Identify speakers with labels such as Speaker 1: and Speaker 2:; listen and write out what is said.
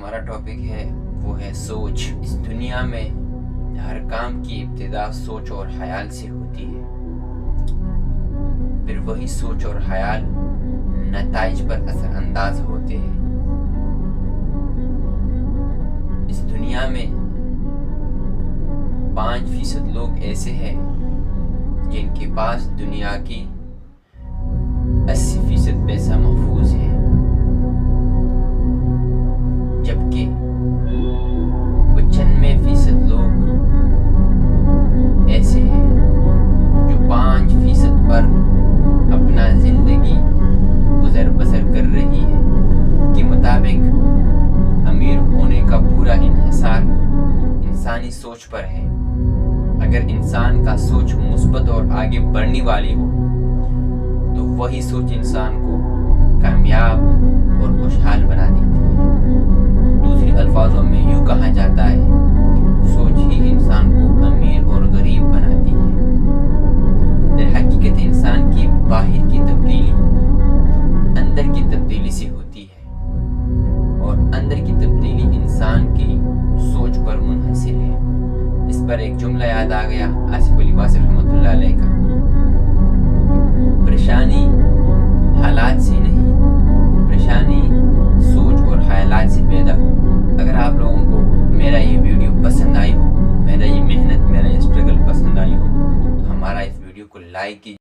Speaker 1: ہمارا ٹاپک ہے وہ ہے سوچ. اس دنیا میں ہر کام کی ابتدا سوچ اور خیال سے ہوتی ہے. پھر وہی سوچ اور خیال نتائج پر اثر انداز ہوتے ہیں. اس دنیا میں 5% لوگ ایسے ہیں جن کے پاس دنیا کی 80% پیسہ محفوظ ہے، جبکہ 95% لوگ ایسے ہیں جو 5% پر اپنا زندگی گزر بسر کر رہی ہے. کے مطابق امیر ہونے کا پورا انحصار انسانی سوچ پر ہے. اگر انسان کا سوچ مثبت اور آگے بڑھنے والی ہو تو وہی سوچ انسان کو کامیاب اور خوشحال بنا دیتی ہے. دوسرے الفاظوں میں یوں کہا جاتا ہے، سوچ ہی انسان کو امیر اور غریب بناتی ہے. در حقیقت انسان کی باہر کی تبدیلی اندر کی تبدیلی سے ہوتی ہے، اور اندر کی تبدیلی انسان کی سوچ پر منحصر ہے. اس پر ایک جملہ یاد آ گیا آصف علی واسف رحمۃ اللہ علیہ کا، پریشانی حالات سے نہیں، پریشانی